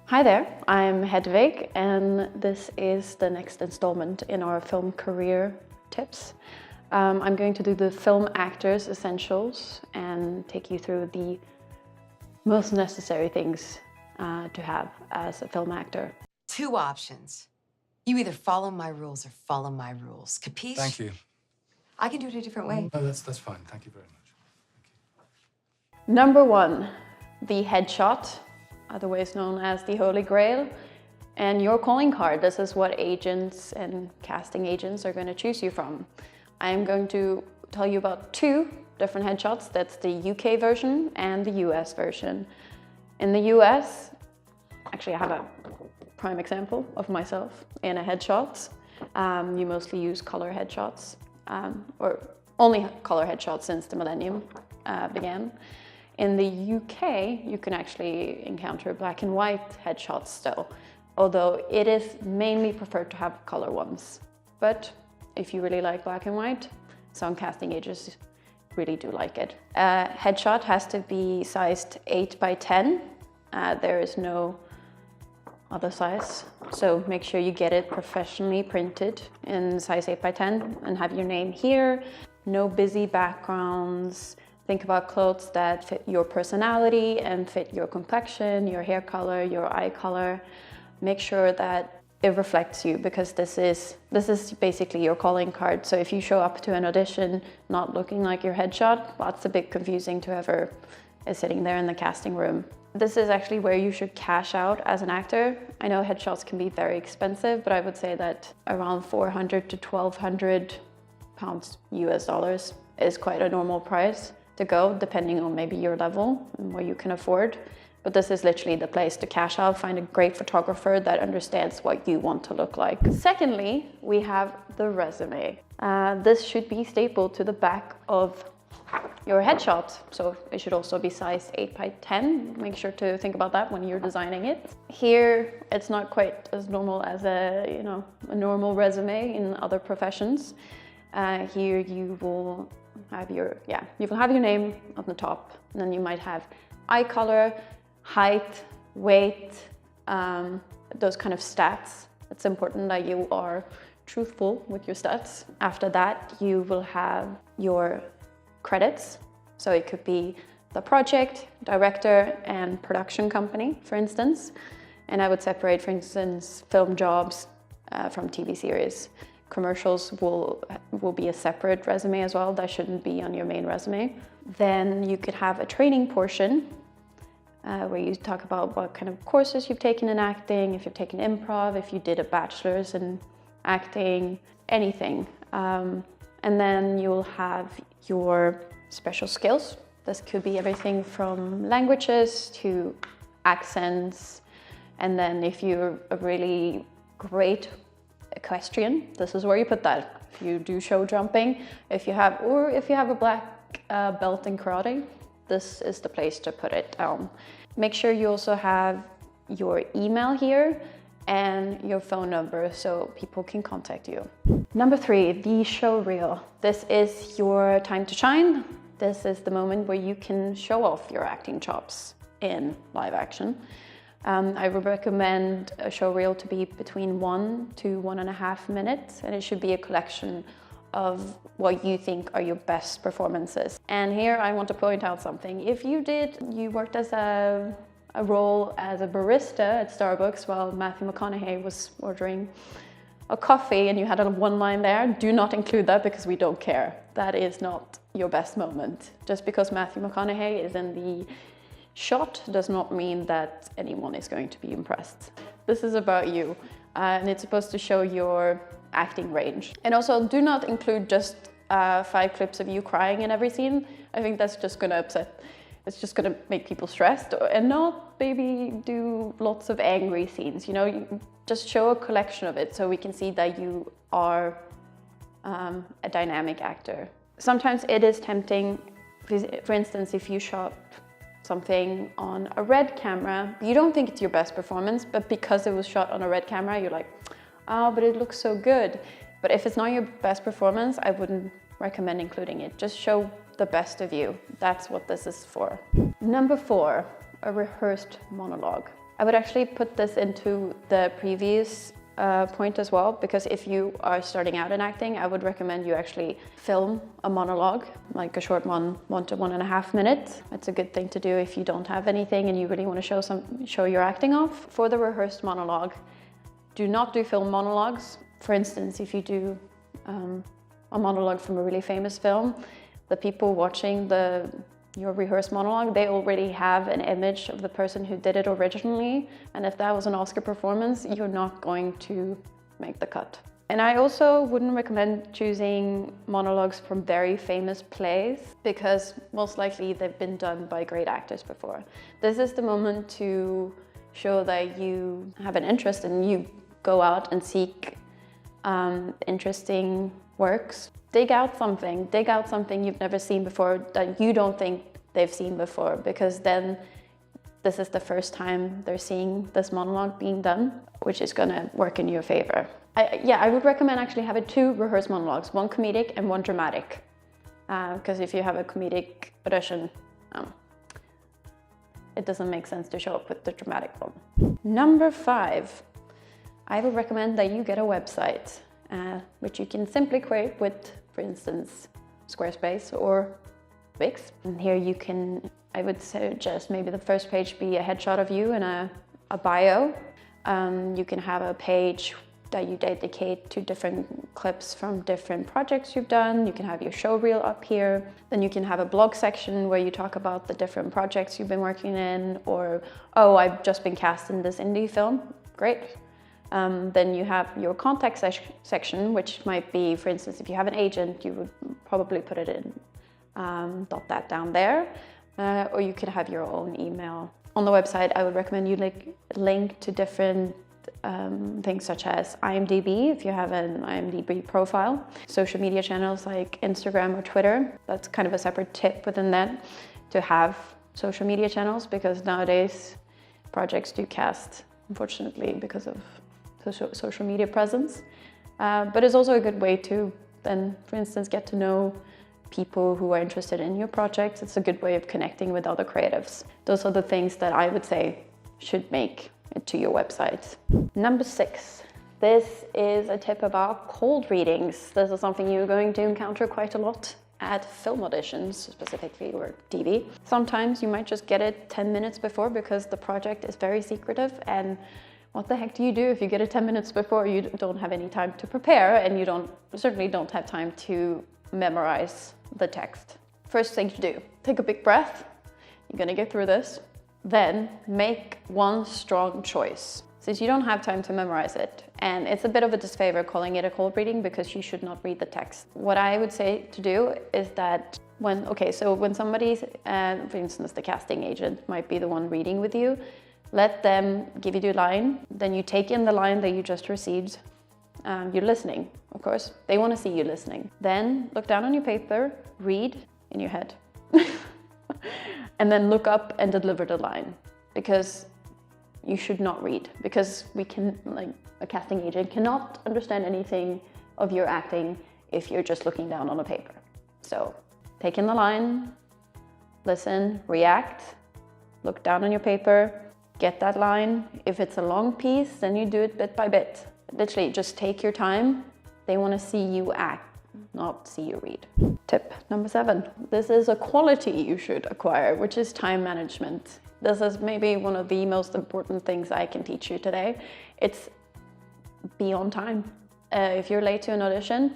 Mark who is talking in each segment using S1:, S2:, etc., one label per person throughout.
S1: Hi there, I'm Hedvig, and this is the next installment in our film career tips. I'm going to do the film actors essentials and take you through the most necessary things to have as a film actor.
S2: Two options. You either follow my rules or follow my rules. Capiche?
S3: Thank you.
S2: I can do it a different way.
S3: No, that's fine. Thank you very much. Thank you.
S1: Number one, the headshot, otherwise known as the Holy Grail, and your calling card. This is what agents and casting agents are going to choose you from. I'm going to tell you about two different headshots. That's the UK version and the US version. In the US, actually I have a prime example of myself in a headshot. You mostly use color headshots, or only color headshots since the millennium began. In the UK, you can actually encounter black and white headshots still, although it is mainly preferred to have color ones. But if you really like black and white, some casting agents really do like it. A headshot has to be sized 8x10. There is no other size, so make sure you get it professionally printed in size 8x10 and have your name here. No busy backgrounds. Think about clothes that fit your personality and fit your complexion, your hair color, your eye color. Make sure that it reflects you, because this is basically your calling card. So if you show up to an audition not looking like your headshot, that's a bit confusing to whoever is sitting there in the casting room. This is actually where you should cash out as an actor. I know headshots can be very expensive, but I would say that around 400 to 1,200 pounds US dollars is quite a normal price to go, depending on maybe your level and what you can afford. But this is literally the place to cash out. Find a great photographer that understands what you want to look like. Secondly, we have the resume. This should be stapled to the back of your headshot, so it should also be sized 8x10. Make sure to think about that when you're designing it. Here, it's not quite as normal as a normal resume in other professions. Here you will have your name on the top, and then you might have eye color, height, weight, those kind of stats. It's important that you are truthful with your stats. After that, you will have your credits. So it could be the project, director, and production company, for instance. And I would separate, for instance, film jobs from TV series. Commercials will be a separate resume as well. That shouldn't be on your main resume. Then you could have a training portion where you talk about what kind of courses you've taken in acting, if you've taken improv, if you did a bachelor's in acting, anything. And then you'll have your special skills. This could be everything from languages to accents. And then if you're a really great equestrian, this is where you put that. If you do show jumping, if you have a black belt in karate, this is the place to put it down. Make sure you also have your email here and your phone number so people can contact you. Number three, the show reel. This is your time to shine. This is the moment where you can show off your acting chops in live action. I would recommend a show reel to be between 1 to 1.5 minutes, and it should be a collection of what you think are your best performances. And here I want to point out something. If you worked as a role as a barista at Starbucks while Matthew McConaughey was ordering a coffee and you had a one line there, do not include that, because we don't care. That is not your best moment. Just because Matthew McConaughey is in the shot does not mean that anyone is going to be impressed. This is about you, and it's supposed to show your acting range. And also, do not include just 5 clips of you crying in every scene. I think that's just gonna upset. It's just gonna make people stressed, and not maybe do lots of angry scenes. You just show a collection of it so we can see that you are a dynamic actor. Sometimes it is tempting, for instance, if you shot something on a red camera, you don't think it's your best performance, but because it was shot on a red camera, you're like, oh, but it looks so good. But if it's not your best performance, I wouldn't recommend including it. Just show the best of you. That's what this is for. Number 4, a rehearsed monologue. I would actually put this into the previous point as well, because if you are starting out in acting, I would recommend you actually film a monologue, like a short 1 to 1.5 minutes. It's a good thing to do if you don't have anything and you really want to show your acting off. For the rehearsed monologue, do not do film monologues. For instance, if you do a monologue from a really famous film, the people watching your rehearsed monologue, they already have an image of the person who did it originally. And if that was an Oscar performance, you're not going to make the cut. And I also wouldn't recommend choosing monologues from very famous plays, because most likely they've been done by great actors before. This is the moment to show that you have an interest and you go out and seek interesting works. Dig out something you've never seen before, that you don't think they've seen before, because then this is the first time they're seeing this monologue being done, which is gonna work in your favor. I would recommend actually having 2 rehearsed monologues, 1 comedic and 1 dramatic. Because if you have a comedic audition, it doesn't make sense to show up with the dramatic one. Number 5, I would recommend that you get a website, which you can simply create with, for instance, Squarespace or Wix. And here you can, I would suggest maybe the first page be a headshot of you and a bio. You can have a page that you dedicate to different clips from different projects you've done. You can have your show reel up here. Then you can have a blog section where you talk about the different projects you've been working in, or, oh, I've just been cast in this indie film. Great. Then you have your contact section, which might be, for instance, if you have an agent, you would probably put it in, dot that down there, or you could have your own email. On the website, I would recommend you link to different things such as IMDb, if you have an IMDb profile, social media channels like Instagram or Twitter. That's kind of a separate tip within that, to have social media channels, because nowadays projects do cast, unfortunately, because of social media presence. But it's also a good way to then, for instance, get to know people who are interested in your projects. It's a good way of connecting with other creatives. Those are the things that I would say should make it to your website. Number 6, this is a tip about cold readings. This is something you're going to encounter quite a lot at film auditions specifically, or TV. Sometimes you might just get it 10 minutes before because the project is very secretive, and what the heck do you do if you get it 10 minutes before? You don't have any time to prepare, and you certainly don't have time to memorize the text. First thing to do, take a big breath. You're gonna get through this. Then make one strong choice, since you don't have time to memorize it. And it's a bit of a disfavor calling it a cold reading, because you should not read the text. What I would say to do is that when somebody's, for instance, the casting agent might be the one reading with you, let them give you the line, then you take in the line that you just received. You're listening, of course. They want to see you listening. Then look down on your paper, read in your head. And then look up and deliver the line, because you should not read, because a casting agent cannot understand anything of your acting if you're just looking down on a paper. So take in the line, listen, react, look down on your paper, get that line. If it's a long piece, then you do it bit by bit. Literally, just take your time. They want to see you act, not see you read. Tip number 7. This is a quality you should acquire, which is time management. This is maybe one of the most important things I can teach you today. It's be on time. If you're late to an audition,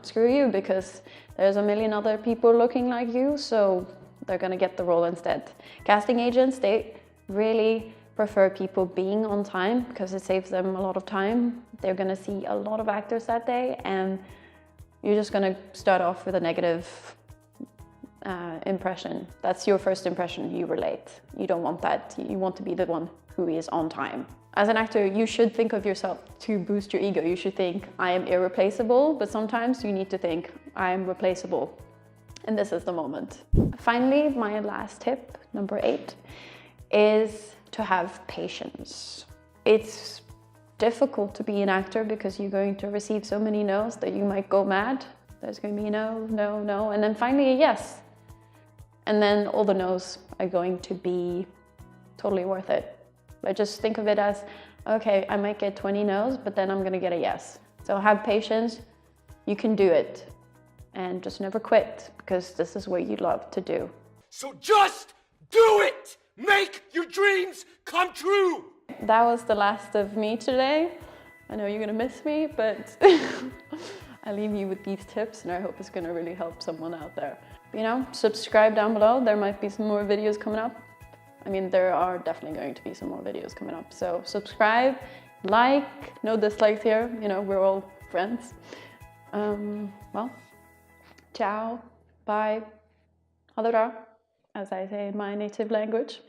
S1: screw you, because there's a million other people looking like you, so they're gonna get the role instead. Casting agents, they really prefer people being on time, because it saves them a lot of time. They're gonna see a lot of actors that day, and you're just gonna start off with a negative impression. That's your first impression, you were late. You don't want that. You want to be the one who is on time. As an actor, you should think of yourself to boost your ego. You should think, I am irreplaceable, but sometimes you need to think, I am replaceable. And this is the moment. Finally, my last tip, number 8, is to have patience. It's difficult to be an actor because you're going to receive so many no's that you might go mad. There's going to be no, no, no, and then finally a yes. And then all the no's are going to be totally worth it. But just think of it as, okay, I might get 20 no's, but then I'm gonna get a yes. So have patience, you can do it. And just never quit, because this is what you love to do.
S4: So just do it! Make your dreams come true!
S1: That was the last of me today. I know you're gonna miss me, but I leave you with these tips and I hope it's gonna really help someone out there. You know, subscribe down below. There might be some more videos coming up. I mean, there are definitely going to be some more videos coming up. So subscribe, like, no dislikes here. You know, we're all friends. Well, ciao, bye, ha det bra, as I say in my native language.